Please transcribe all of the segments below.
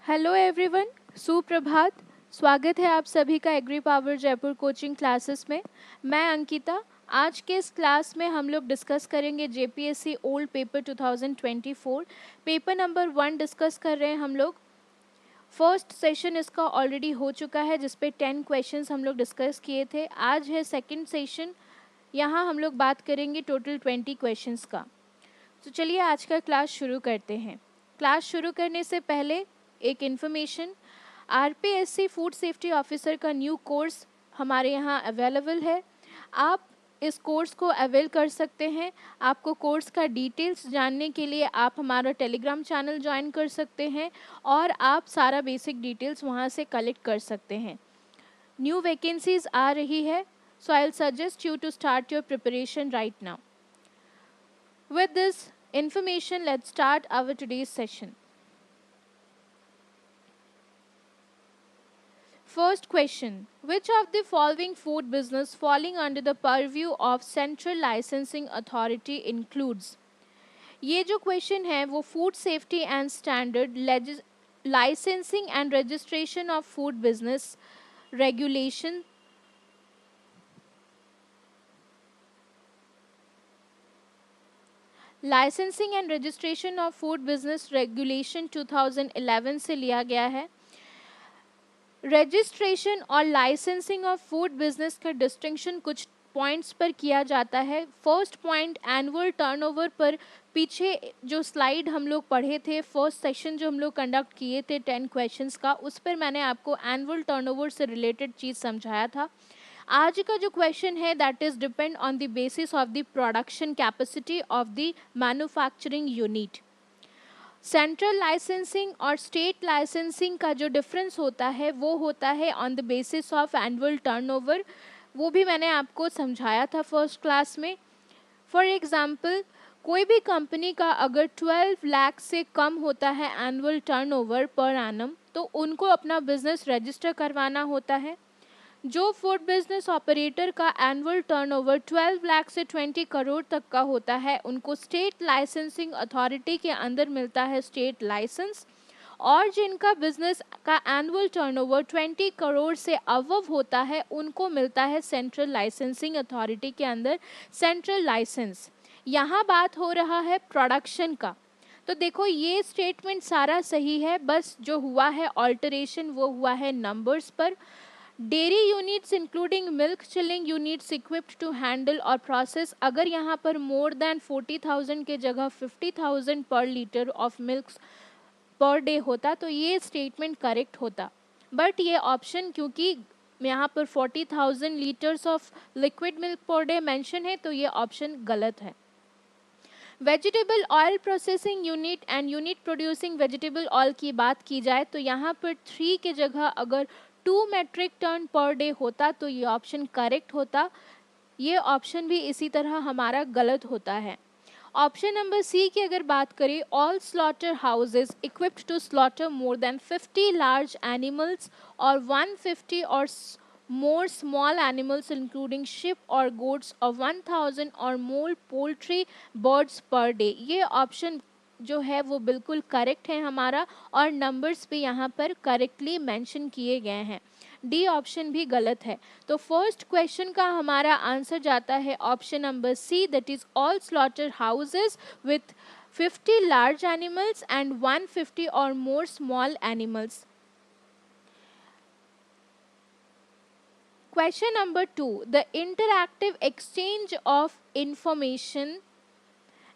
Hello everyone, सुप्रभात। स्वागत है आप सभी का agri power Jaipur coaching classes में। मैं अंकिता। आज के इस क्लास में हम लोग डिस्कस करेंगे JPSC old paper 2024 paper number 1 discuss कर रहे हैं हम लोग। फर्स्ट सेशन इसका ऑलरेडी हो चुका है जिसपे 10 क्वेश्चंस हम लोग डिस्कस किए थे। आज है सेकंड सेशन, यहाँ हम लोग बात करेंगे टोटल 20 क्वेश्चंस का। तो चलिए आज का क्लास शुरू करते हैं। क्लास शुरू करने से पहले एक information, RPSC food safety officer का न्यू कोर्स हमारे यहाँ अवेलेबल है। आप इस कोर्स को अवेल कर सकते हैं। आपको कोर्स का डिटेल्स जानने के लिए आप हमारा टेलीग्राम चैनल ज्वाइन कर सकते हैं और आप सारा बेसिक डिटेल्स वहाँ से कलेक्ट कर सकते हैं। न्यू वैकेंसीज आ रही है, so I will suggest you to start your preparation right now. With this information, let's start our today's session. First question, which of the following food business falling under the purview of Central Licensing Authority includes? ये जो question है वो food safety and standard licensing and registration of food business regulation licensing and registration of food business regulation 2011 से लिया गया है। Registration और licensing of food business का डिस्टिंक्शन कुछ पॉइंट्स पर किया जाता है। फर्स्ट पॉइंट, एनुअल टर्नओवर पर पीछे जो स्लाइड हम लोग पढ़े थे, फर्स्ट सेशन जो हम लोग कंडक्ट किए थे 10 क्वेश्चंस का, उस पर मैंने आपको एनुअल टर्नओवर से रिलेटेड चीज़ समझाया था। आज का जो क्वेश्चन है that is depend on the basis of the production capacity of the manufacturing unit. Central licensing और स्टेट लाइसेंसिंग का जो डिफरेंस होता है वो होता है on the basis of annual turnover. वो भी मैंने आपको समझाया था फर्स्ट क्लास में। फॉर एग्जांपल, कोई भी कंपनी का अगर 12 लाख से कम होता है एनुअल टर्नओवर पर एनम, तो उनको अपना बिजनेस रजिस्टर करवाना होता है। जो फूड बिजनेस ऑपरेटर का एनुअल टर्नओवर 12 लाख से 20 करोड़ तक का होता है, उनको स्टेट लाइसेंसिंग अथॉरिटी के अंदर मिलता है स्टेट लाइसेंस। और जिनका बिजनेस का एनुअल टर्नओवर 20 करोड़ से अबव होता है, उनको मिलता है सेंट्रल लाइसेंसिंग अथॉरिटी के अंदर सेंट्रल लाइसेंस। यहाँ बात हो रहा है प्रोडक्शन का। तो देखो ये स्टेटमेंट सारा सही है, बस जो हुआ है ऑल्टरेशन वो हुआ है नंबर्स पर। Dairy units including milk chilling units equipped to handle और प्रोसेस, अगर यहाँ पर मोर देन 40,000 के जगह 50,000 पर litre of milk per day होता तो ये स्टेटमेंट करेक्ट होता। बट ये ऑप्शन क्योंकि यहाँ पर 40,000 litres of liquid milk per day mention है, तो ये ऑप्शन गलत है। Vegetable oil processing unit and unit producing vegetable oil की बात की जाए तो यहाँ पर 3 के जगह अगर 2 मेट्रिक टन पर डे होता तो ये ऑप्शन करेक्ट होता। ये ऑप्शन भी इसी तरह हमारा गलत होता है। ऑप्शन नंबर सी की अगर बात करें, all slaughter houses equipped to slaughter more than 50 large animals और 150 और more small animals including sheep or goats or 1000 or more poultry birds per day। ये ऑप्शन जो है वो बिल्कुल करेक्ट है हमारा, और नंबर्स भी यहाँ पर करेक्टली मेंशन किए गए हैं। डी ऑप्शन भी गलत है। तो फर्स्ट क्वेश्चन का हमारा आंसर जाता है option number C, that is all slaughter houses with 50 large animals and 150 और more small animals. Question number 2. The interactive exchange of information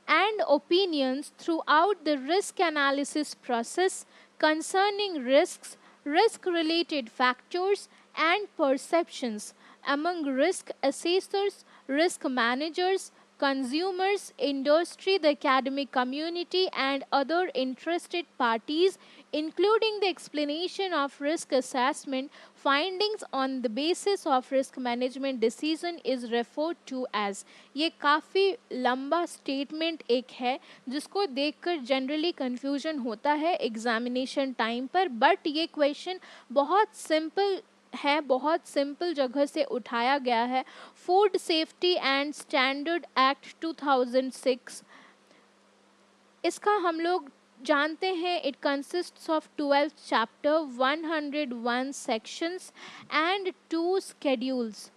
and opinions throughout the risk analysis process concerning risks, risk-related factors, and perceptions among risk assessors, risk managers, consumers, industry, the academic community, and other interested parties, including the explanation of risk assessment findings on the basis of risk management decision is referred to as। ये काफ़ी लंबा statement एक है जिसको देखकर generally confusion होता है examination time पर, बट ये क्वेश्चन बहुत सिंपल है, बहुत सिंपल जगह से उठाया गया है। Food safety and standard act 2006, इसका हम लोग जानते हैं it consists of 12 chapter, 101 sections and 2 schedules.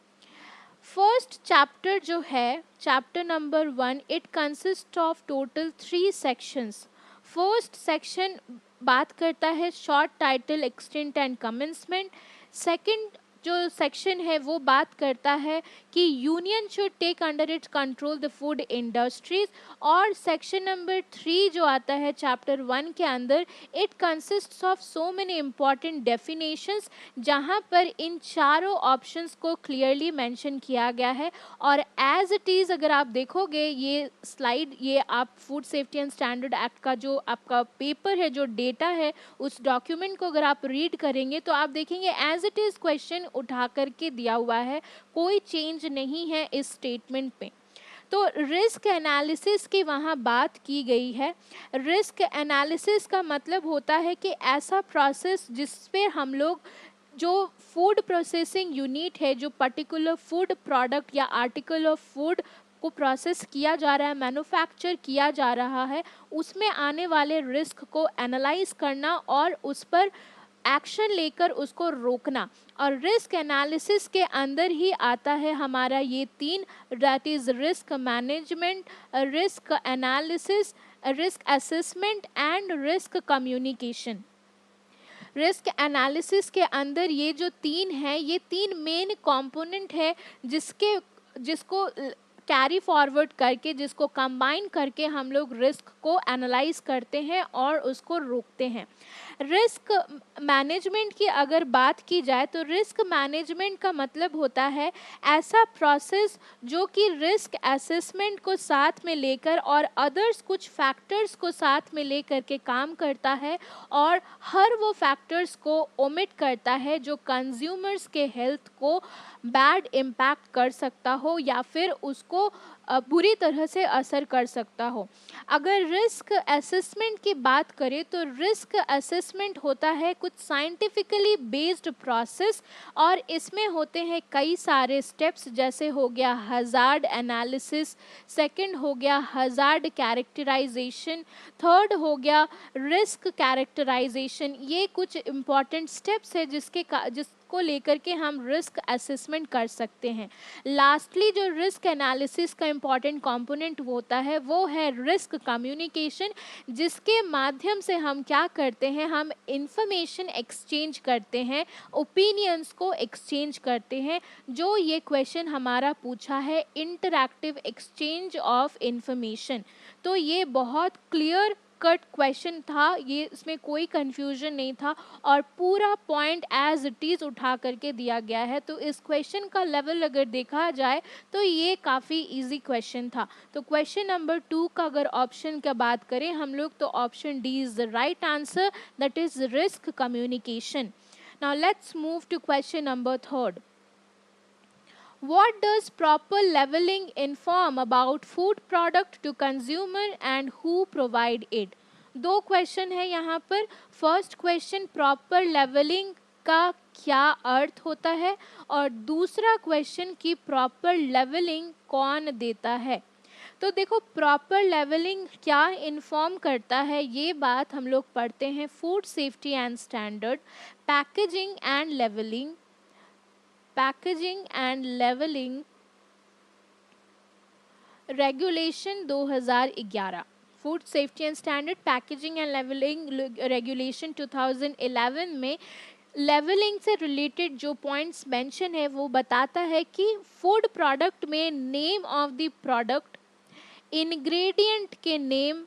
First chapter जो है, chapter number 1, it consist of total 3 sections. First section बात करता है short title, extent and commencement. Second जो सेक्शन है वो बात करता है कि union should take under its control the food industries. और सेक्शन नंबर 3 जो आता है चैप्टर 1 के अंदर, it consists of so many important definitions, जहां पर इन चारों ऑप्शंस को क्लियरली मेंशन किया गया है। और एज इट इज़ अगर आप देखोगे ये स्लाइड, ये आप food safety and standard act का जो आपका पेपर है, जो डेटा है, उस डॉक्यूमेंट को अगर आप रीड करेंगे तो आप देखेंगे एज इट इज़ क्वेश्चन उठा करके दिया हुआ है, कोई चेंज नहीं है इस स्टेटमेंट पे। तो रिस्क एनालिसिस की वहाँ बात की गई है। रिस्क एनालिसिस का मतलब होता है कि ऐसा प्रोसेस जिस पे हम लोग, जो फूड प्रोसेसिंग यूनिट है, जो पर्टिकुलर फूड प्रोडक्ट या आर्टिकल ऑफ फूड को प्रोसेस किया जा रहा है, मैन्युफैक्चर किया जा रहा है, उसमें आने वाले रिस्क को एनालाइज करना और उस पर एक्शन लेकर उसको रोकना। और रिस्क एनालिसिस के अंदर ही आता है हमारा ये 3, that is risk management, risk analysis, risk assessment and risk communication. Risk analysis के अंदर ये जो 3 है, ये 3 मेन कंपोनेंट है जिसको कैरी फॉरवर्ड करके, जिसको कंबाइन करके हम लोग रिस्क को एनालाइज करते हैं और उसको रोकते हैं। रिस्क मैनेजमेंट की अगर बात की जाए तो रिस्क मैनेजमेंट का मतलब होता है ऐसा प्रोसेस जो कि रिस्क असेसमेंट को साथ में लेकर और अदर्स कुछ फैक्टर्स को साथ में लेकर के काम करता है, और हर वो फैक्टर्स को ओमिट करता है जो कंज्यूमर्स के हेल्थ को बैड इम्पैक्ट कर सकता हो या फिर उसको बुरी तरह से असर कर सकता हो। अगर रिस्क असेसमेंट की बात करें तो रिस्क असेसमेंट होता है कुछ साइंटिफिकली बेस्ड प्रोसेस, और इसमें होते हैं कई सारे स्टेप्स, जैसे हो गया हजार्ड एनालिसिस, सेकंड हो गया हजार्ड कैरेक्टराइजेशन, थर्ड हो गया रिस्क कैरेक्टराइजेशन। ये कुछ इम्पॉर्टेंट स्टेप्स है जिसको लेकर के हम रिस्क असेसमेंट कर सकते हैं। लास्टली जो रिस्क एनालिसिस का इम्पॉर्टेंट कंपोनेंट होता है वो है रिस्क कम्युनिकेशन, जिसके माध्यम से हम क्या करते हैं, हम इंफॉर्मेशन एक्सचेंज करते हैं, ओपिनियंस को एक्सचेंज करते हैं। जो ये क्वेश्चन हमारा पूछा है, इंटरैक्टिव एक्सचेंज ऑफ इंफॉर्मेशन, तो ये बहुत क्लियर कट क्वेश्चन था, ये इसमें कोई कंफ्यूजन नहीं था और पूरा पॉइंट एज इट इज़ उठा करके दिया गया है। तो इस क्वेश्चन का लेवल अगर देखा जाए तो ये काफ़ी इजी क्वेश्चन था। तो क्वेश्चन नंबर 2 का अगर ऑप्शन का बात करें हम लोग, तो option D is the right answer, that is risk communication. Now let's move to question number 3. What does proper leveling inform about food product to consumer and who provide it? 2 question है यहाँ पर। First question, proper levelling का क्या अर्थ होता है, और दूसरा question कि प्रॉपर लेवलिंग कौन देता है। तो देखो, प्रॉपर लेवलिंग क्या इन्फॉर्म करता है, ये बात हम लोग पढ़ते हैं food safety and standard, packaging and labelling, packaging and labelling regulation 2011, food safety and standard packaging and labelling regulation 2011 में लेवलिंग से रिलेटेड जो पॉइंट्स मेंशन है वो बताता है कि फूड प्रोडक्ट में name of the product, ingredient के नेम,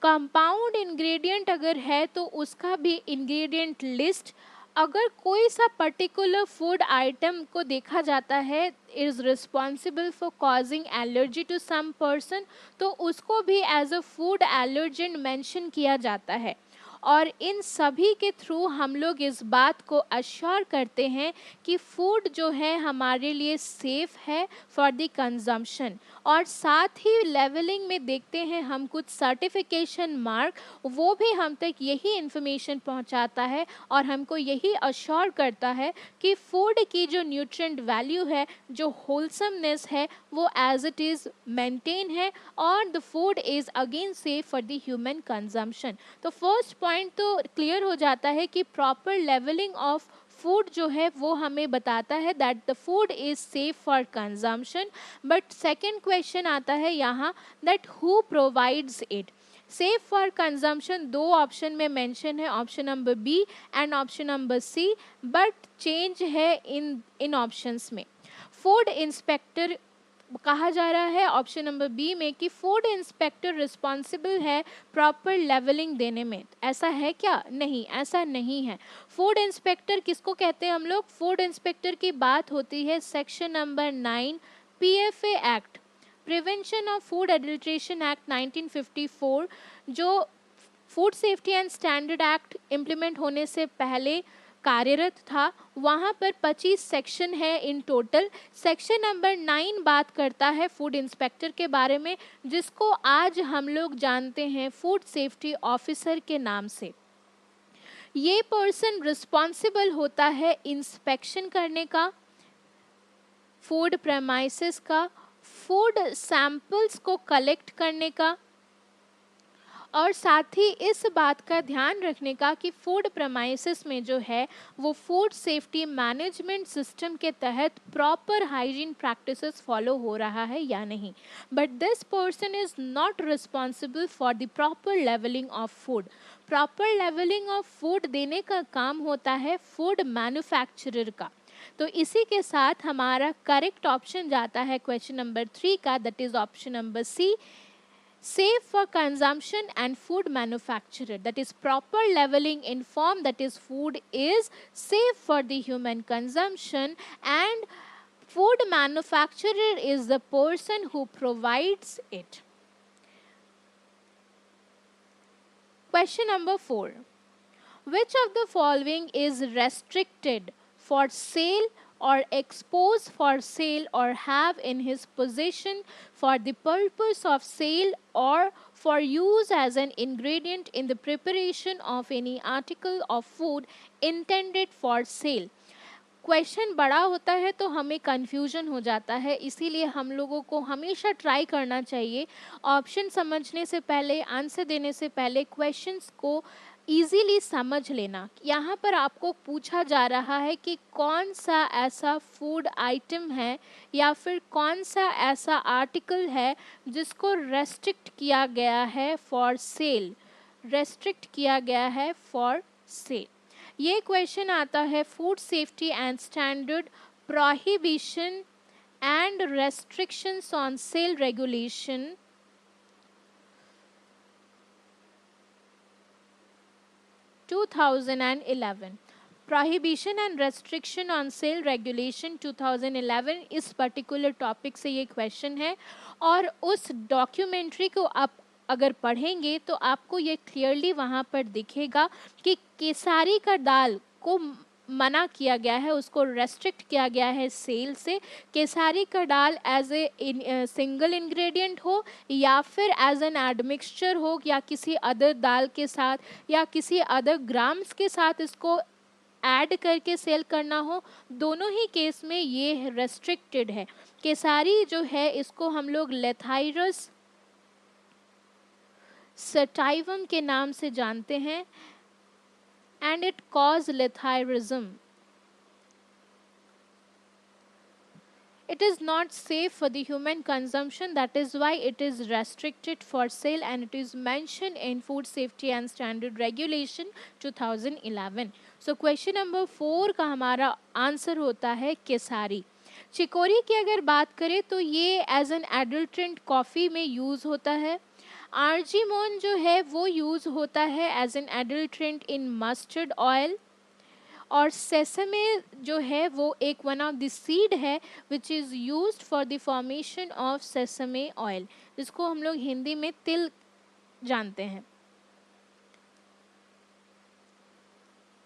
कंपाउंड इंग्रेडिएंट अगर है तो उसका भी इंग्रेडिएंट लिस्ट, अगर कोई सा पर्टिकुलर फूड आइटम को देखा जाता है is responsible for causing allergy to some person, तो उसको भी as a food allergen mention किया जाता है। और इन सभी के थ्रू हम लोग इस बात को अश्योर करते हैं कि फूड जो है हमारे लिए सेफ है फॉर द कंजम्पशन। और साथ ही लेवलिंग में देखते हैं हम कुछ सर्टिफिकेशन मार्क, वो भी हम तक यही इंफॉर्मेशन पहुंचाता है और हमको यही अश्योर करता है कि फूड की जो न्यूट्रिएंट वैल्यू है, जो होलसमनेस है, वो एज इट इज़ मेंटेन है और the food is again safe for the human consumption. तो फर्स्ट पॉइंट तो क्लियर हो जाता है कि प्रॉपर लेवलिंग ऑफ फूड जो है वो हमें बताता है that the food is safe for consumption. But second question आता है यहाँ that who provides it. Safe for consumption दो ऑप्शन में मेंशन है, option number B and option number C, but change है इन ऑप्शंस में। फूड इंस्पेक्टर कहा जा रहा है ऑप्शन नंबर बी में कि फूड इंस्पेक्टर रिस्पॉन्सिबल है प्रॉपर लेवलिंग देने में। ऐसा है क्या? नहीं, ऐसा नहीं है। फूड इंस्पेक्टर किसको कहते हैं हम लोग? फूड इंस्पेक्टर की बात होती है section number 9 PFA act, prevention of food adulteration act 1954, जो food safety and standard act implement होने से पहले कार्यरत था। वहाँ पर 25 सेक्शन है इन टोटल। सेक्शन नंबर 9 बात करता है फूड इंस्पेक्टर के बारे में, जिसको आज हम लोग जानते हैं फूड सेफ्टी ऑफिसर के नाम से। ये पर्सन रिस्पॉन्सिबल होता है इंस्पेक्शन करने का, फूड प्रेमाइसेस का, फूड सैंपल्स को कलेक्ट करने का, और साथ ही इस बात का ध्यान रखने का कि फूड प्रेमाइसेस में जो है वो फूड सेफ्टी मैनेजमेंट सिस्टम के तहत प्रॉपर हाइजीन प्रैक्टिसेस फॉलो हो रहा है या नहीं। But this person is not responsible for the proper labelling of food. Proper labelling of food देने का काम होता है फूड मैन्युफैक्चरर का। तो इसी के साथ हमारा करेक्ट ऑप्शन जाता है क्वेश्चन नंबर 3 का, that is option number C, safe for consumption and food manufacturer. That is proper leveling in form, that is food is safe for the human consumption, and food manufacturer is the person who provides it. Question number 4. Which of the following is restricted for sale or expose for sale or have in his possession for the purpose of sale or for use as an ingredient in the preparation of any article of food intended for sale? Question बड़ा होता है तो हमें confusion हो जाता है, इसीलिए हम लोगों को हमेशा ट्राई करना चाहिए ऑप्शन समझने से पहले, आंसर देने से पहले क्वेश्चंस को इजीली समझ लेना। यहाँ पर आपको पूछा जा रहा है कि कौन सा ऐसा फूड आइटम है या फिर कौन सा ऐसा आर्टिकल है जिसको रेस्ट्रिक्ट किया गया है फॉर सेल, रेस्ट्रिक्ट किया गया है फॉर सेल। ये क्वेश्चन आता है food safety and standard prohibition and restrictions on sale regulation 2011। Prohibition and restriction on sale regulation 2011 इस पर्टिकुलर टॉपिक से ये क्वेश्चन है। और उस डॉक्यूमेंट्री को आप अगर पढ़ेंगे तो आपको ये क्लियरली वहाँ पर दिखेगा कि केसारी का दाल को मना किया गया है, उसको रेस्ट्रिक्ट किया गया है सेल से। केसारी का दाल एज ए सिंगल इंग्रेडिएंट हो या फिर एज एन एडमिक्सचर हो या किसी अदर दाल के साथ या किसी अदर ग्राम्स के साथ इसको ऐड करके सेल करना हो, दोनों ही केस में ये रेस्ट्रिक्टेड है। केसारी जो है इसको हम लोग लेथाइरस सटाइवम के नाम से जानते हैं and it cause letharism. It is not safe for the human consumption, that is why it is restricted for sale and it is mentioned in Food Safety and Standard Regulation 2011. So question number 4 का हमारा answer होता है Khesari. Chicory की अगर बात करें तो ये एज एन एडल्ट्रेंट कॉफ़ी में यूज़ होता है। आर्जीमोन जो है वो यूज़ होता है as an adulterant in mustard oil. और सेसमे जो है वो एक वन ऑफ द सीड है which is used for the formation of sesame oil, जिसको हम लोग हिंदी में तिल जानते हैं।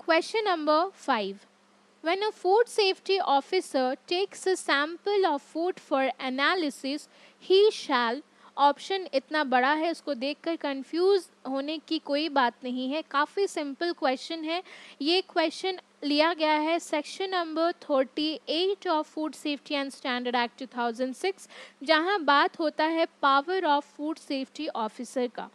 Question number 5. When a food safety officer takes a sample of food for analysis, he shall, option इतना बड़ा है उसको देखकर कंफ्यूज होने की कोई बात नहीं है, काफ़ी सिंपल क्वेश्चन है। ये क्वेश्चन लिया गया है section number 38 of food safety and standard act 2006, जहां बात होता है power of food safety officer का।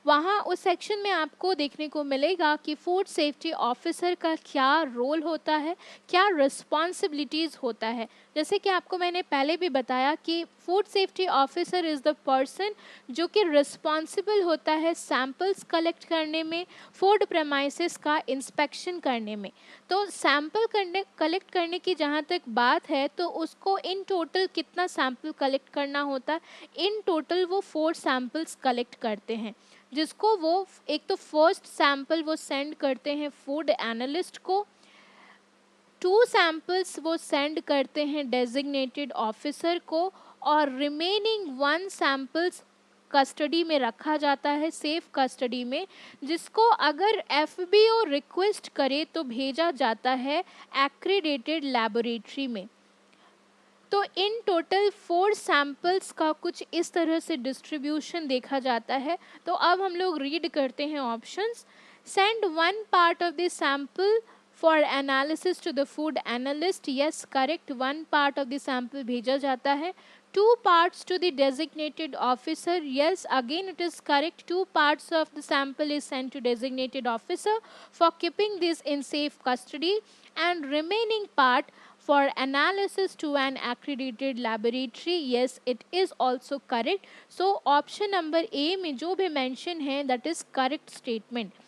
वहाँ उस सेक्शन में आपको देखने को मिलेगा कि फूड सेफ्टी ऑफिसर का क्या रोल होता है, क्या रिस्पॉन्सिबिलिटीज़ होता है। जैसे कि आपको मैंने पहले भी बताया कि food safety officer is the person जो कि रिस्पॉन्सिबल होता है सैंपल्स कलेक्ट करने में, फूड प्रेमाइसेस का इंस्पेक्शन करने में। तो सैंपल कलेक्ट करने की जहाँ तक बात है तो उसको इन टोटल कितना सैंपल कलेक्ट करना होता है, इन टोटल वो 4 सैंपल्स कलेक्ट करते हैं, जिसको वो एक तो फर्स्ट सैंपल वो सेंड करते हैं फूड एनालिस्ट को, 2 सैंपल्स वो सेंड करते हैं डेजिग्नेटेड ऑफिसर को, और रिमेनिंग 1 सैंपल्स कस्टडी में रखा जाता है, सेफ कस्टडी में, जिसको अगर एफबीओ रिक्वेस्ट करे तो भेजा जाता है एक्रीडेटेड लैबोरेटरी में। तो इन टोटल 4 सैंपल्स का कुछ इस तरह से डिस्ट्रीब्यूशन देखा जाता है। तो अब हम लोग रीड करते हैं options. Send 1 part of the sample for analysis to the food analyst, yes correct, 1 part of the sample भेजा जाता है। 2 parts to the designated officer, yes again it is correct, 2 parts of the sample is sent to designated officer for keeping this in safe custody, and remaining part for analysis to an accredited laboratory, yes it is also correct. So option number A में जो भी mention है that is correct statement.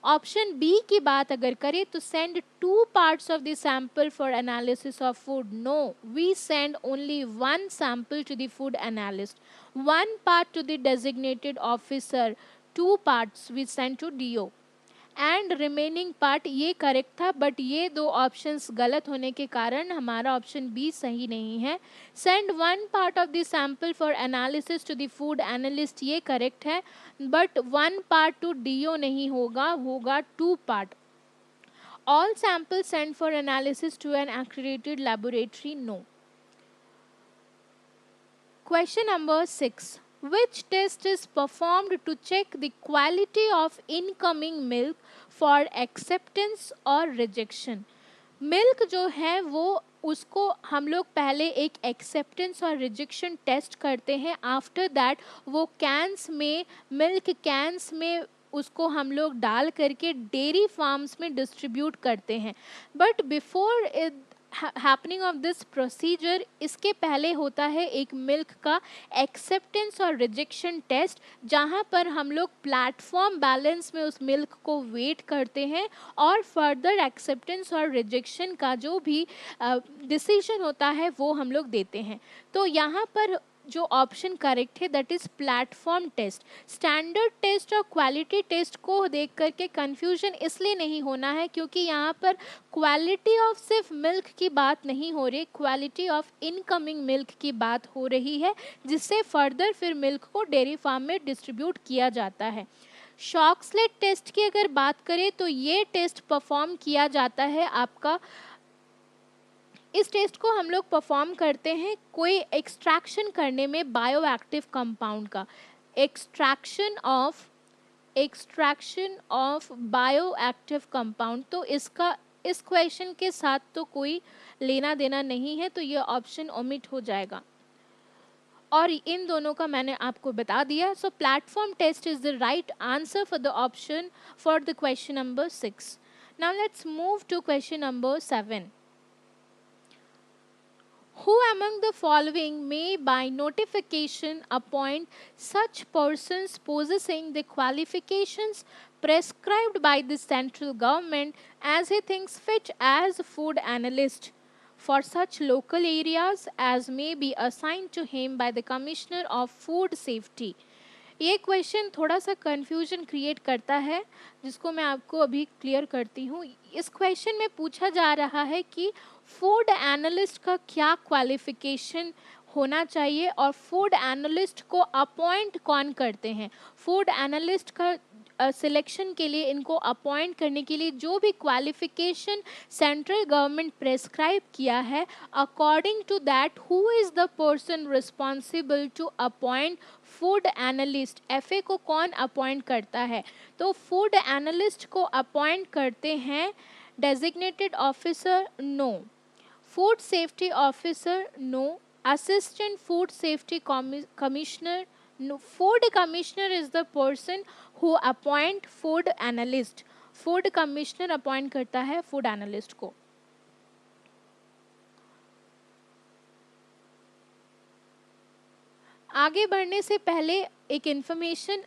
Option B की बात अगर करें तो send 2 parts of the sample for analysis of food, no we send only 1 sample to the food analyst, 1 part to the designated officer, 2 parts we send to DO, and remaining part ये correct था, but ये 2 options गलत होने के कारण हमारा option B सही नहीं है। Send 1 part of the sample for analysis to the food analyst ये करेक्ट है, बट 1 पार्ट टू डीओ नहीं होगा, होगा 2 part. All sample send for analysis to an accredited laboratory, no. Question number 6. Which test is performed to check the quality of incoming milk for acceptance or rejection? Milk जो है वो उसको हम लोग पहले एक एक्सेप्टेंस और रिजेक्शन टेस्ट करते हैं, आफ्टर दैट वो कैंस में, मिल्क कैंस में उसको हम लोग डाल करके डेयरी फार्म्स में डिस्ट्रीब्यूट करते हैं। But before happening of this procedure, इसके पहले होता है एक मिल्क का एक्सेप्टेंस और रिजेक्शन टेस्ट, जहां पर हम लोग प्लेटफॉर्म बैलेंस में उस मिल्क को वेट करते हैं और फर्दर एक्सेप्टेंस और रिजेक्शन का जो भी डिसीजन होता है वो हम लोग देते हैं। तो यहाँ पर जो ऑप्शन करेक्ट है that is platform test. Standard test और क्वालिटी टेस्ट को देख करके कंफ्यूजन इसलिए नहीं होना है क्योंकि यहाँ पर क्वालिटी ऑफ सिर्फ मिल्क की बात नहीं हो रही, क्वालिटी ऑफ इनकमिंग मिल्क की बात हो रही है, जिससे फर्दर फिर मिल्क को डेयरी फार्म में डिस्ट्रीब्यूट किया जाता है। शॉक्सलेट टेस्ट की अगर बात करें तो ये टेस्ट परफॉर्म किया जाता है आपका, इस टेस्ट को हम लोग परफॉर्म करते हैं कोई एक्सट्रैक्शन करने में बायो एक्टिव कंपाउंड का, extraction of bio active compound. तो इसका इस क्वेश्चन के साथ तो कोई लेना देना नहीं है, तो ये ऑप्शन ओमिट हो जाएगा, और इन दोनों का मैंने आपको बता दिया। So platform test is the right answer for the option for the question number 6। Now let's move to question number 7। Who among the following may by notification appoint such persons possessing the qualifications prescribed by the central government as he thinks fit as food analyst for such local areas as may be assigned to him by the Commissioner of Food Safety? ये question थोड़ा सा confusion create करता है, जिसको मैं आपको अभी clear करती हूँ। इस क्वेश्चन में पूछा जा रहा है कि फूड एनालिस्ट का क्या क्वालिफिकेशन होना चाहिए और फूड एनालिस्ट को अपॉइंट कौन करते हैं। फूड एनालिस्ट का सिलेक्शन के लिए, इनको अपॉइंट करने के लिए जो भी क्वालिफिकेशन सेंट्रल गवर्नमेंट प्रेस्क्राइब किया है, according to that who is the person responsible to appoint food analyst. FA को कौन अपॉइंट करता है? तो फूड एनालिस्ट को अपॉइंट करते हैं designated officer, no. Food safety officer, no. Assistant food safety commissioner, no. Food commissioner is the person who appoint food analyst. Food commissioner appoint करता है फूड एनालिस्ट को। आगे बढ़ने से पहले एक information,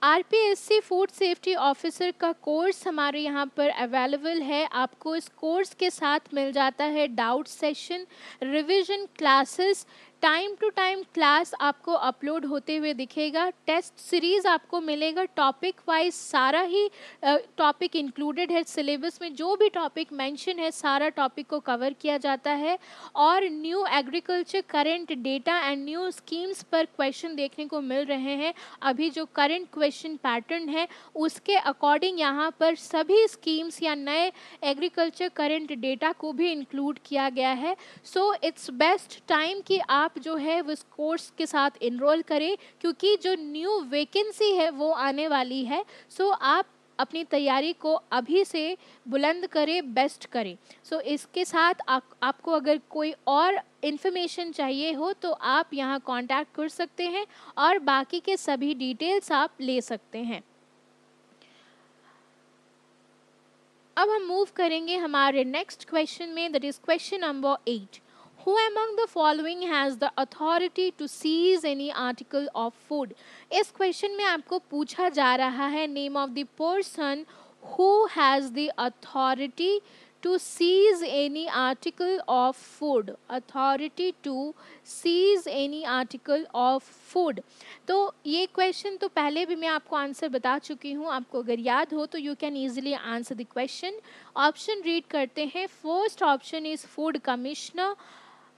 RPSC food safety officer का course हमारे यहाँ पर अवेलेबल है। आपको इस कोर्स के साथ मिल जाता है doubt session, revision classes, time to time class आपको अपलोड होते हुए दिखेगा, टेस्ट सीरीज आपको मिलेगा, टॉपिक वाइज सारा ही टॉपिक इंक्लूडेड है। सिलेबस में जो भी टॉपिक मेंशन है सारा टॉपिक को कवर किया जाता है, और new agriculture current data and new schemes पर क्वेश्चन देखने को मिल रहे हैं। अभी जो करंट क्वेश्चन पैटर्न है उसके अकॉर्डिंग यहाँ पर सभी स्कीम्स या नए एग्रीकल्चर करंट डेटा को भी इंक्लूड किया गया है। सो इट्स बेस्ट टाइम कि आप जो है उस कोर्स के साथ इनरोल करें, क्योंकि जो न्यू वैकेंसी है वो आने वाली है। सो आप अपनी तैयारी को अभी से बुलंद करें, बेस्ट करें। सो इसके साथ आपको अगर कोई और इन्फॉर्मेशन चाहिए हो तो आप यहाँ कांटेक्ट कर सकते हैं और बाकी के सभी डिटेल्स आप ले सकते हैं। अब हम मूव करेंगे हमारे नेक्स्ट क्वेश्चन में, that is question number 8। Who among the following has the authority to seize any article of food? इस क्वेश्चन में आपको पूछा जा रहा है name of the person who has the authority to seize any article of food. Authority to seize any article of food. तो ये question तो पहले भी मैं आपको आंसर बता चुकी हूँ, आपको अगर याद हो तो you can easily answer the question. Option read करते हैं। First option is food commissioner.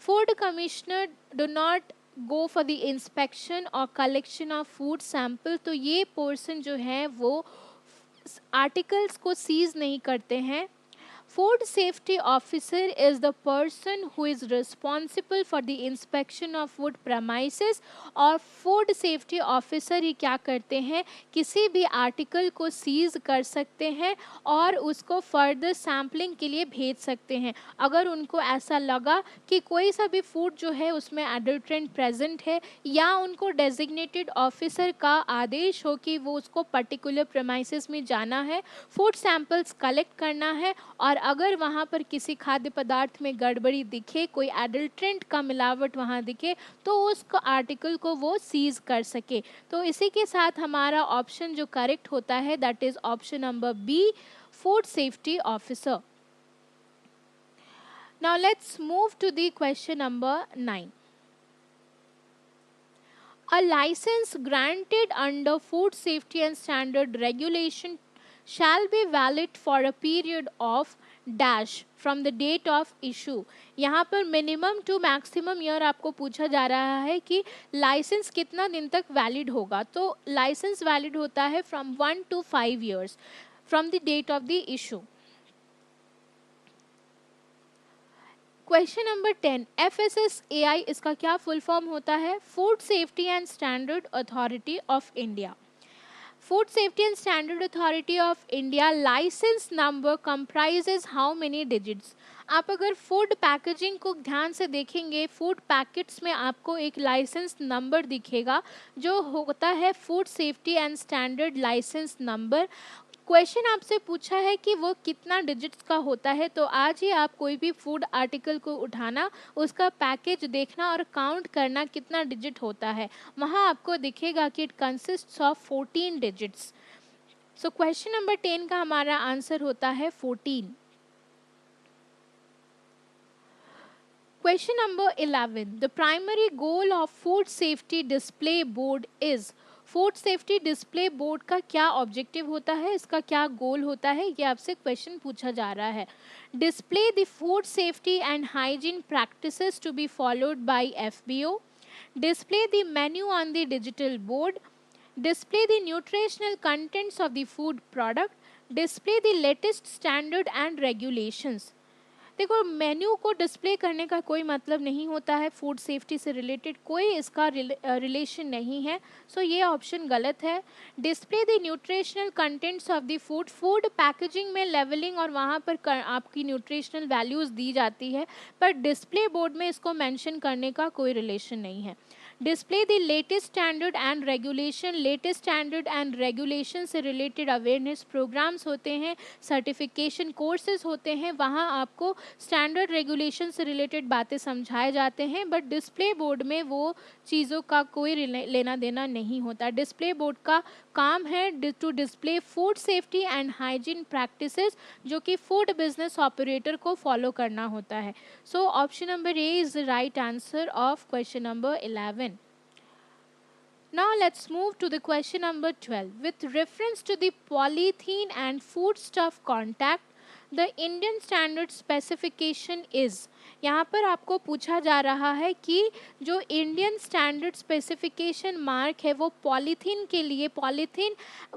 Food commissioner do not go for the inspection or collection of food sample। तो ये पर्सन जो है वो आर्टिकल्स को सीज नहीं करते हैं। Food safety officer is the person who is responsible for the inspection of food premises। और फूड सेफ्टी ऑफिसर ही क्या करते हैं, किसी भी आर्टिकल को सीज कर सकते हैं और उसको फर्दर सैम्पलिंग के लिए भेज सकते हैं। अगर उनको ऐसा लगा कि कोई सा भी फूड जो है उसमें एडल्ट्रेंट प्रेजेंट है, या उनको डेजिग्नेटेड ऑफिसर का आदेश हो कि वो उसको पर्टिकुलर प्रेमाइसेस में जाना है, फूड सैंपल्स कलेक्ट करना है, और अगर वहाँ पर किसी खाद्य पदार्थ में गड़बड़ी दिखे, कोई एडल्ट्रेंट का मिलावट वहाँ दिखे, तो उस आर्टिकल को वो सीज कर सके। तो इसी के साथ हमारा ऑप्शन जो करेक्ट होता है that is option number B, food safety officer. Now let's move to the question number 9। A license granted under food safety and standard regulation shall be valid for a period of dash from the date of issue। यहाँ पर minimum to maximum year आपको पूछा जा रहा है कि licence कितना दिन तक वैलिड होगा। तो लाइसेंस वैलिड होता है from 1 to 5 years from the date of the issue. Question number 10, FSSAI इसका क्या फुल फॉर्म होता है? Food safety and standard authority of India. Food safety and standard authority of India license number comprises how many digits? आप अगर food packaging को ध्यान से देखेंगे, फूड पैकेट्स में आपको एक लाइसेंस नंबर दिखेगा जो होता है food safety and standard license number. Question आपसे पूछा है कि वो कितना डिजिट्स का होता है, तो आज ही आप कोई भी फूड आर्टिकल को उठाना, उसका पैकेज देखना और काउंट करना कितना डिजिट होता है। वहाँ आपको दिखेगा कि it consists of 14 digits. So question number 10 का हमारा आंसर होता है 14। Question number 11, the primary goal of food safety display board is. Food safety display board का क्या ऑब्जेक्टिव होता है, इसका क्या गोल होता है, ये आपसे क्वेश्चन पूछा जा रहा है। Display the food safety and hygiene practices to be followed by FBO, display the menu on the digital board, display the nutritional contents of the food product, display the latest standard and regulations. देखो menu को display करने का कोई मतलब नहीं होता है, food safety से रिलेटेड कोई इसका रिलेशन नहीं है, सो ये ऑप्शन गलत है. Display the nutritional contents of the food, food packaging में लेवलिंग और वहाँ पर आपकी न्यूट्रिशनल वैल्यूज़ दी जाती है, पर डिस्प्ले बोर्ड में इसको मेंशन करने का कोई रिलेशन नहीं है. Display the latest standard and regulation, latest standard and regulation से रिलेटेड अवेयरनेस प्रोग्राम्स होते हैं, सर्टिफिकेशन कोर्सेज होते हैं, वहाँ आपको स्टैंडर्ड रेगुलेशन से रिलेटेड बातें समझाए जाते हैं, बट डिस्प्ले बोर्ड में वो चीज़ों का कोई लेना देना नहीं होता. डिस्प्ले बोर्ड का काम है to display food safety and hygiene practices, जो कि फूड बिजनेस ऑपरेटर को फॉलो करना होता है. So option number A is the right answer of question number 11. Now let's move to the question number 12. With reference to the polythene and foodstuff contact, the Indian standard specification is. यहाँ पर आपको पूछा जा रहा है कि जो Indian standard specification mark है वो पॉलीथीन के लिए, polythene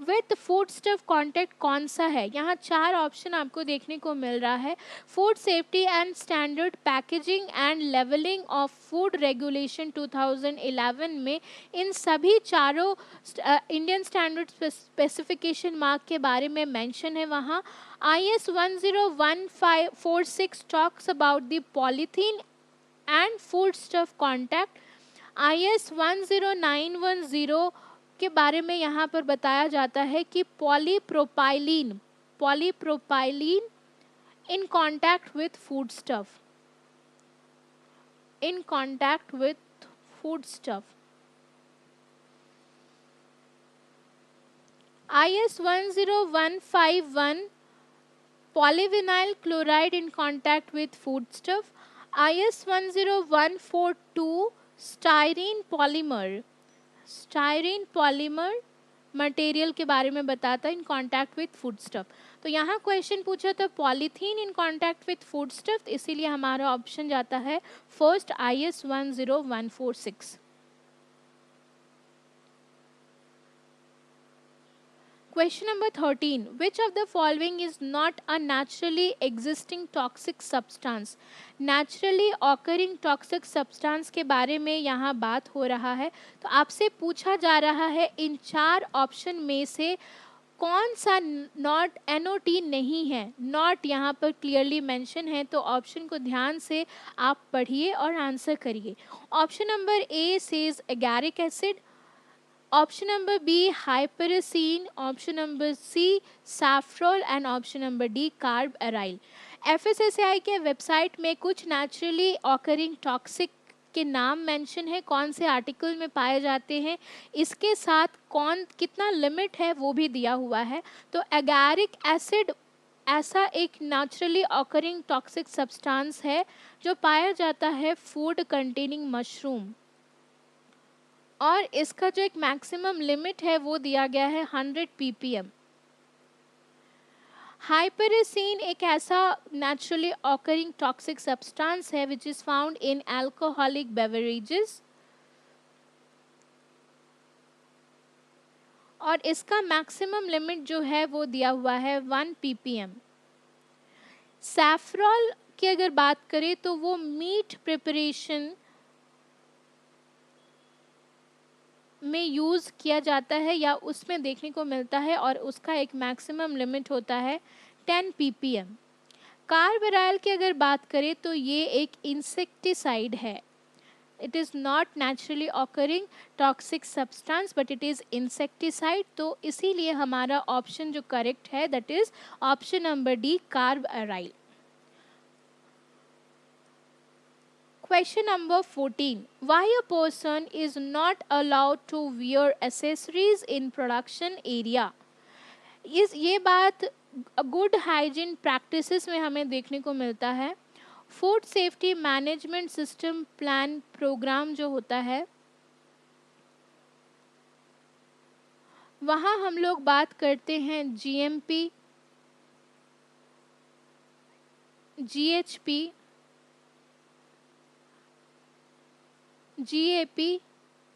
with food stuff contact कौन सा है. यहाँ 4 ऑप्शन आपको देखने को मिल रहा है. Food safety and standard packaging and labelling of food regulation 2011 में इन सभी चारों इंडियन स्टैंडर्ड स्पेसिफिकेशन मार्क के बारे में मेंशन है. वहाँ IS 10146 talks about the polythene and foodstuff contact. IS 10910 के बारे में यहाँ पर बताया जाता है कि polypropylene in contact with foodstuff, in contact with foodstuff. IS 10151 polyvinyl chloride in contact with foodstuff. IS 10142 styrene polymer material के बारे में बताता है इन कॉन्टैक्ट विथ फूडस्टफ. तो यहाँ क्वेश्चन पूछा था पॉलीथीन इन कॉन्टैक्ट विथ फूडस्टफ, इसीलिए हमारा ऑप्शन जाता है first IS 10146. Question number 13. Which of the following is not a naturally existing toxic substance? Naturally occurring toxic substance के बारे में यहाँ बात हो रहा है. तो आपसे पूछा जा रहा है इन 4 ऑप्शन में से कौन सा नॉट NOT नहीं है. नॉट यहाँ पर क्लियरली मेंशन है, तो ऑप्शन को ध्यान से आप पढ़िए और आंसर करिए. Option number A says agaric acid, option number B hypericin, option number C safrole and option number D carbaryl. FSSAI के वेबसाइट में कुछ नेचुरली ऑकरिंग टॉक्सिक के नाम मेंशन है, कौन से आर्टिकल में पाए जाते हैं, इसके साथ कौन कितना लिमिट है वो भी दिया हुआ है. तो एगारिक एसिड ऐसा एक नेचुरली ऑकरिंग टॉक्सिक सब्सटेंस है जो पाया जाता है फूड कंटेनिंग मशरूम, और इसका जो एक मैक्सिमम लिमिट है वो दिया गया है 100 ppm. हाइपरसिन एक ऐसा नेचुरली ऑकरिंग टॉक्सिक सब्सटेंस है which is found in alcoholic beverages, और इसका मैक्सिमम लिमिट जो है वो दिया हुआ है 1 ppm. सैफ्रॉल की अगर बात करें तो वो मीट प्रिपरेशन में यूज़ किया जाता है या उसमें देखने को मिलता है, और उसका एक मैक्सिमम लिमिट होता है 10 ppm. कार्बराइल की अगर बात करें तो ये एक इंसेक्टिसाइड है. It is not naturally occurring toxic substance but it is insecticide, तो इसीलिए हमारा ऑप्शन जो करेक्ट है that is option number D carbaryl. Question number 14. Why a person is not allowed to wear accessories in production area? ये बात good hygiene practices में हमें देखने को मिलता है. Food safety management system plan program जो होता है वहाँ हम लोग बात करते हैं GMP, GHP, GAP,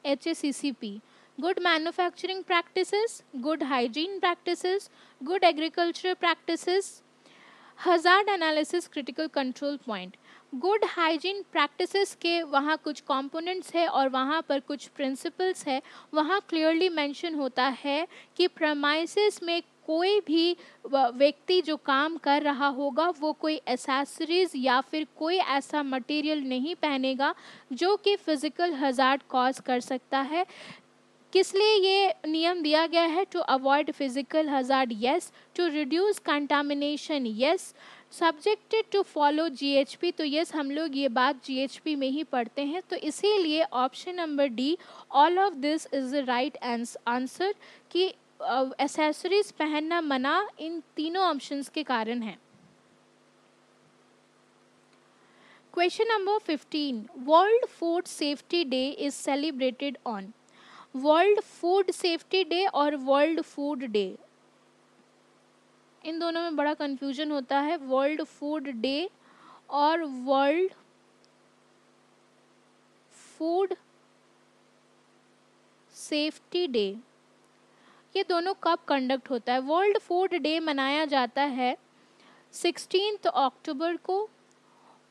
HACCP. good manufacturing practices, good hygiene practices, good agriculture practices, hazard analysis critical control point. Good hygiene practices के वहाँ कुछ कंपोनेंट्स है और वहाँ पर कुछ प्रिंसिपल्स है. वहाँ क्लियरली मेंशन होता है कि प्रमाइसेस में कोई भी व्यक्ति जो काम कर रहा होगा वो कोई एसेसरीज या फिर कोई ऐसा मटेरियल नहीं पहनेगा जो कि फिजिकल हजार्ड कॉज कर सकता है. किस लिए ये नियम दिया गया है? To avoid physical hazard, yes. To reduce contamination, yes. Subjected to follow GHP, तो यस हम लोग ये बात जीएचपी में ही पढ़ते हैं. तो इसीलिए option number D, all of this is the right answer कि एसेसरीज पहनना मना इन तीनों ऑप्शंस के कारण है. Question number 15, world food safety day is celebrated on. World food safety day और वर्ल्ड फूड डे, इन दोनों में बड़ा कंफ्यूजन होता है. वर्ल्ड फूड डे और वर्ल्ड फूड सेफ्टी डे, ये दोनों कब कंडक्ट होता है? वर्ल्ड फूड डे मनाया जाता है 16 अक्टूबर को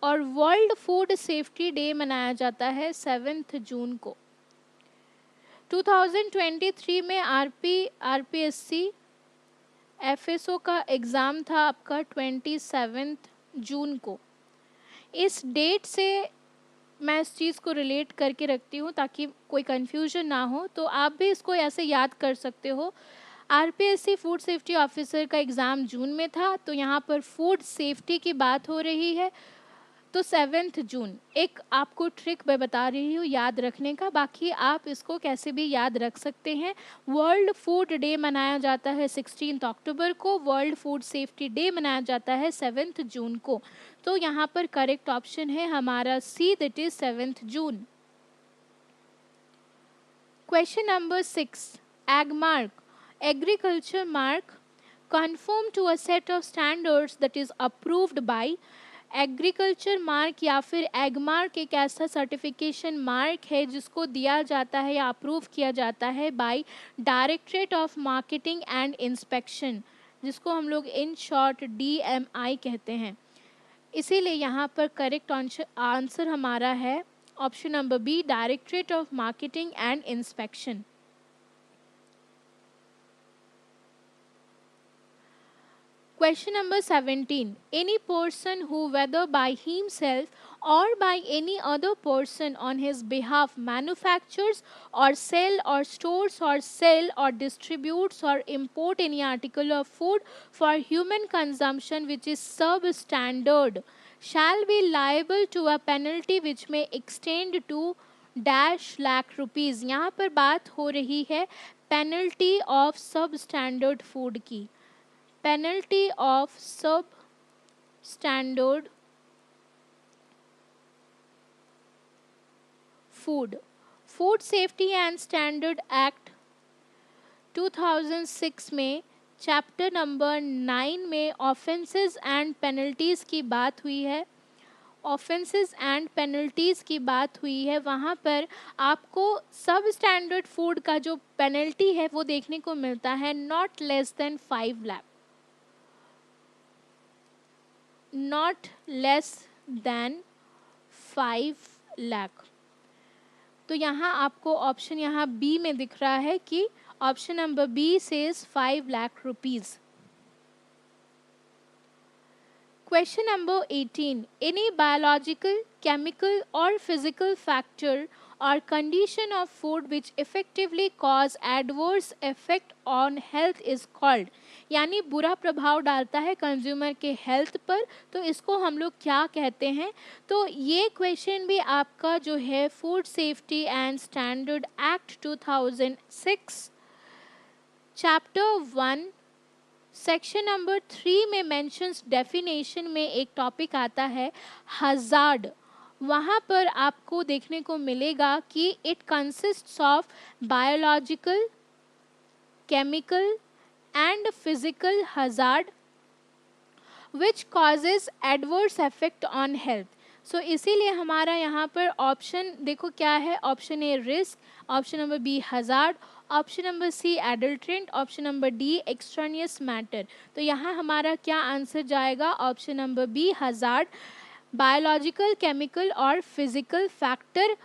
और वर्ल्ड फूड सेफ्टी डे मनाया जाता है 7 जून को. 2023 में आरपीएससी एफएसओ का एग्ज़ाम था आपका 27 जून को. इस डेट से मैं इस चीज़ को रिलेट करके रखती हूँ ताकि कोई कन्फ्यूजन ना हो, तो आप भी इसको ऐसे याद कर सकते हो. आरपीएससी फूड सेफ्टी ऑफिसर का एग्ज़ाम जून में था, तो यहाँ पर फूड सेफ्टी की बात हो रही है, तो 7 जून. एक आपको ट्रिक मैं बता रही हूँ याद रखने का, बाकी आप इसको कैसे भी याद रख सकते हैं. वर्ल्ड फूड डे मनाया जाता है 16 अक्टूबर को, वर्ल्ड फूड सेफ्टी डे मनाया जाता है 7 जून को. तो यहाँ पर करेक्ट ऑप्शन है हमारा C, that is 7 June. Question number 6, Agmark, agriculture mark conform to a set of standards that is approved by. Agriculture mark या फिर एग मार्क एक ऐसा सर्टिफिकेशन मार्क है जिसको दिया जाता है या अप्रूव किया जाता है by directorate of marketing and inspection, जिसको हम लोग इन शॉर्ट डीएमआई कहते हैं. इसीलिए यहाँ पर करेक्ट आंसर हमारा है option number B, directorate of marketing and inspection. Question number 17. Any person who, whether by himself or by any other person on his behalf, manufactures or sell or stores or sell or distributes or import any article of food for human consumption which is substandard shall be liable to a penalty which may extend to dash lakh rupees. यहाँ पर बात हो रही है penalty of substandard food की. penalty of substandard food. Food safety and standard act 2006 में chapter number 9 में offences and penalties की बात हुई है. ऑफेंसेस एंड पेनल्टीज़ की बात हुई है. वहाँ पर आपको सब स्टैंडर्ड फूड का जो पेनल्टी है वो देखने को मिलता है not less than 5 lakh, not less than 5 lakh. तो यहाँ आपको ऑप्शन यहाँ बी में दिख रहा है कि option number B says 5 lakh rupees. Question number 18. Any biological, chemical or physical factor or condition of food which effectively cause adverse effect on health is called. यानी बुरा प्रभाव डालता है कंज्यूमर के हेल्थ पर, तो इसको हम लोग क्या कहते हैं? तो ये क्वेश्चन भी आपका जो है food safety and standard act 2006 chapter 1 section number 3 में मेंशंस डेफिनेशन में एक टॉपिक आता है हजार्ड. वहाँ पर आपको देखने को मिलेगा कि it consists of biological, chemical and physical hazard which causes adverse effect on health. So इसीलिए हमारा यहाँ पर ऑप्शन देखो क्या है. Option A risk, option number B hazard, option number C adulterant, option number D extraneous matter. तो यहाँ हमारा क्या आंसर जाएगा? Option number B hazard, biological, chemical और physical factor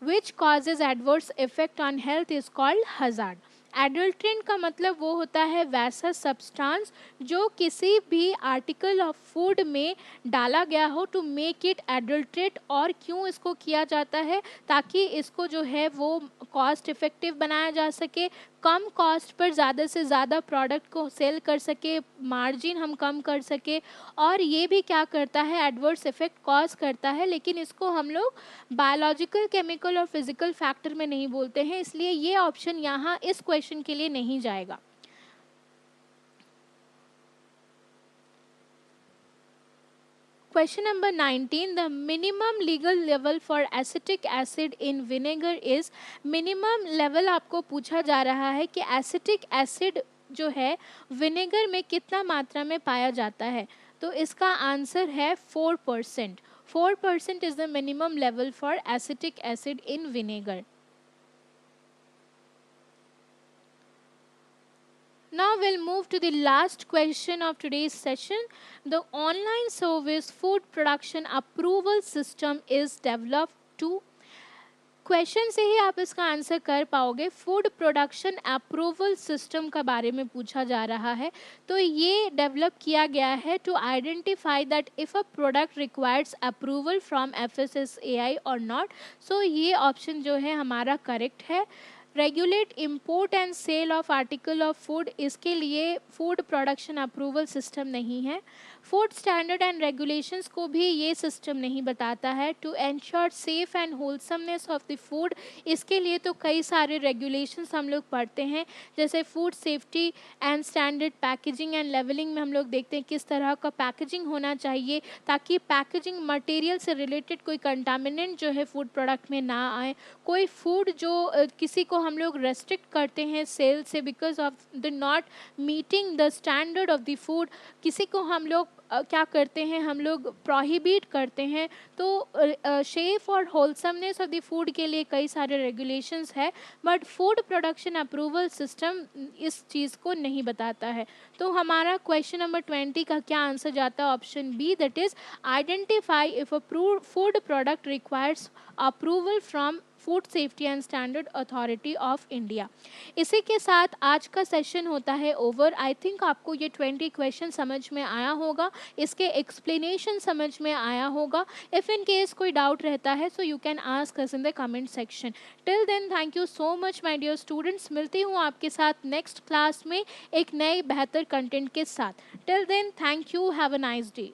which causes adverse effect on health is called hazard. Adulterant का मतलब वो होता है वैसा सब्सटेंस जो किसी भी आर्टिकल ऑफ फूड में डाला गया हो टू मेक इट एडल्ट्रेट। और क्यों इसको किया जाता है? ताकि इसको जो है वो कॉस्ट इफ़ेक्टिव बनाया जा सके, कम कॉस्ट पर ज़्यादा से ज़्यादा प्रोडक्ट को सेल कर सके, मार्जिन हम कम कर सके। और ये भी क्या करता है? एडवर्स इफेक्ट कॉज करता है, लेकिन इसको हम लोग बायोलॉजिकल, केमिकल और फिजिकल फैक्टर में नहीं बोलते हैं, इसलिए ये ऑप्शन यहाँ इस क्वेश्चन के लिए नहीं जाएगा। Question number 19, the minimum legal level for acetic acid in vinegar is। minimum level आपको पूछा जा रहा है कि acetic acid जो है विनेगर में कितना मात्रा में पाया जाता है। तो इसका आंसर है 4%। 4% is the minimum level for acetic acid in vinegar. Now we'll move to the last question of today's session. The online service food production approval system is developed to। Question से ही आप इसका answer कर पाओगे। Food production approval system का बारे में पूछा जा रहा है। तो ये डेवलप किया गया है to identify that if a product requires approval from FSSAI और नॉट। सो ये ऑप्शन जो है हमारा करेक्ट है। Regulate import and sale of article of food, इसके लिए फूड प्रोडक्शन अप्रूवल सिस्टम नहीं है। फूड स्टैंडर्ड एंड रेगुलेशंस को भी ये सिस्टम नहीं बताता है। To ensure safe and wholesomeness of the food, इसके लिए तो कई सारे रेगुलेशंस हम लोग पढ़ते हैं, जैसे food safety and standard packaging and labelling में हम लोग देखते हैं किस तरह का पैकेजिंग होना चाहिए ताकि पैकेजिंग मटेरियल से रिलेटेड कोई कंटामिनेंट जो है फूड प्रोडक्ट में ना आए। कोई फूड जो किसी को हम लोग रेस्ट्रिक्ट करते हैं सेल से because of the not meeting the standard of the food, किसी को हम लोग क्या करते हैं, हम लोग प्रोहिबिट करते हैं। तो शेफ और होलसमनेस ऑफ द फूड के लिए कई सारे रेगुलेशंस है, but food production approval system इस चीज़ को नहीं बताता है। तो हमारा क्वेश्चन नंबर 20 का क्या आंसर जाता है? Option B, that is identify if a food product requires approval from food safety and standard authority of India. इसी के साथ आज का सेशन होता है ओवर। आई थिंक आपको ये 20 क्वेश्चन समझ में आया होगा, इसके एक्सप्लेनेशन समझ में आया होगा। इफ़ इन केस कोई डाउट रहता है so you can ask us in the comment section. Till then thank you so much my dear students. मिलती हूँ आपके साथ नेक्स्ट क्लास में एक नए बेहतर कंटेंट के साथ। Till then thank you, have a nice day.